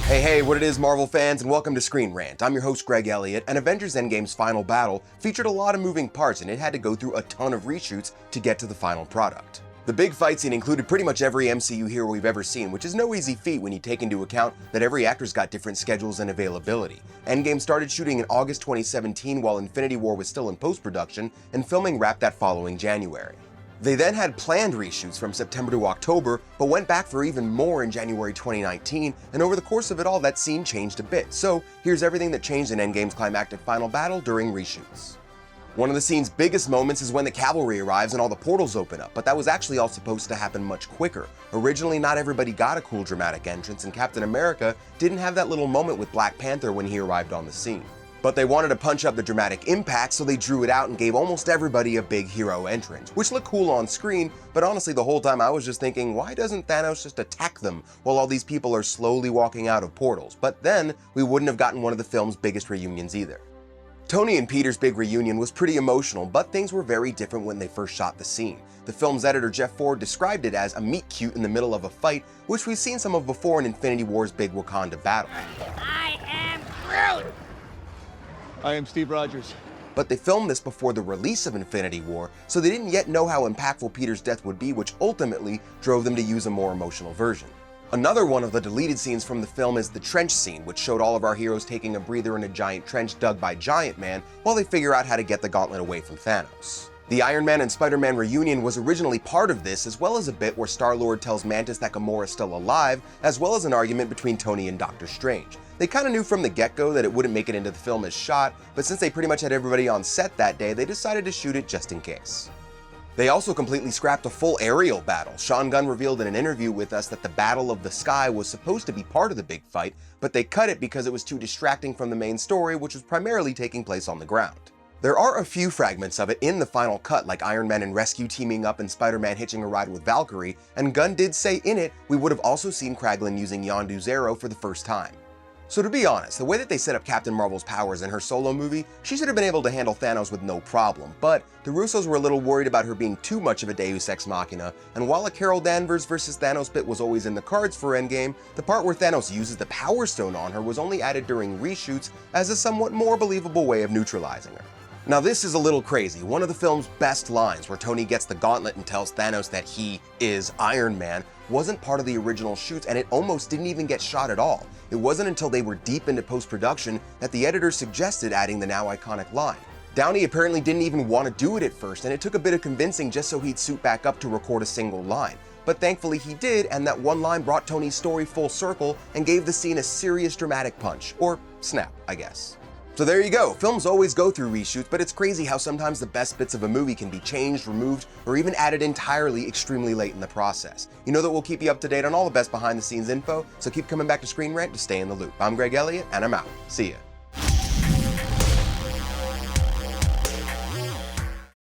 Hey, what it is, Marvel fans, and welcome to Screen Rant. I'm your host, Greg Elliott, and Avengers Endgame's final battle featured a lot of moving parts, and it had to go through a ton of reshoots to get to the final product. The big fight scene included pretty much every MCU hero we've ever seen, which is no easy feat when you take into account that every actor's got different schedules and availability. Endgame started shooting in August 2017 while Infinity War was still in post-production, and filming wrapped that following January. They then had planned reshoots from September to October, but went back for even more in January 2019, and over the course of it all, that scene changed a bit. So here's everything that changed in Endgame's climactic final battle during reshoots. One of the scene's biggest moments is when the cavalry arrives and all the portals open up, but that was actually all supposed to happen much quicker. Originally, not everybody got a cool dramatic entrance, and Captain America didn't have that little moment with Black Panther when he arrived on the scene. But they wanted to punch up the dramatic impact, so they drew it out and gave almost everybody a big hero entrance, which looked cool on screen, but honestly the whole time I was just thinking, why doesn't Thanos just attack them while all these people are slowly walking out of portals? But then, we wouldn't have gotten one of the film's biggest reunions either. Tony and Peter's big reunion was pretty emotional, but things were very different when they first shot the scene. The film's editor Jeff Ford described it as a meet-cute in the middle of a fight, which we've seen some of before in Infinity War's big Wakanda battle. I am Groot! I am Steve Rogers. But they filmed this before the release of Infinity War, so they didn't yet know how impactful Peter's death would be, which ultimately drove them to use a more emotional version. Another one of the deleted scenes from the film is the trench scene, which showed all of our heroes taking a breather in a giant trench dug by Giant Man while they figure out how to get the gauntlet away from Thanos. The Iron Man and Spider-Man reunion was originally part of this, as well as a bit where Star-Lord tells Mantis that Gamora's still alive, as well as an argument between Tony and Doctor Strange. They kinda knew from the get-go that it wouldn't make it into the film as shot, but since they pretty much had everybody on set that day, they decided to shoot it just in case. They also completely scrapped a full aerial battle. Sean Gunn revealed in an interview with us that the Battle of the Sky was supposed to be part of the big fight, but they cut it because it was too distracting from the main story, which was primarily taking place on the ground. There are a few fragments of it in the final cut, like Iron Man and Rescue teaming up and Spider-Man hitching a ride with Valkyrie, and Gunn did say in it we would have also seen Kraglin using Yondu's arrow for the first time. So to be honest, the way that they set up Captain Marvel's powers in her solo movie, she should have been able to handle Thanos with no problem, but the Russos were a little worried about her being too much of a Deus Ex Machina, and while a Carol Danvers versus Thanos bit was always in the cards for Endgame, the part where Thanos uses the Power Stone on her was only added during reshoots as a somewhat more believable way of neutralizing her. Now this is a little crazy. One of the film's best lines, where Tony gets the gauntlet and tells Thanos that he is Iron Man, wasn't part of the original shoots, and it almost didn't even get shot at all. It wasn't until they were deep into post-production that the editor suggested adding the now iconic line. Downey apparently didn't even want to do it at first, and it took a bit of convincing just so he'd suit back up to record a single line. But thankfully he did, and that one line brought Tony's story full circle and gave the scene a serious dramatic punch. Or snap, I guess. So there you go. Films always go through reshoots, but it's crazy how sometimes the best bits of a movie can be changed, removed, or even added entirely extremely late in the process. You know that we'll keep you up to date on all the best behind the scenes info, so keep coming back to Screen Rant to stay in the loop. I'm Greg Elliott, and I'm out. See ya.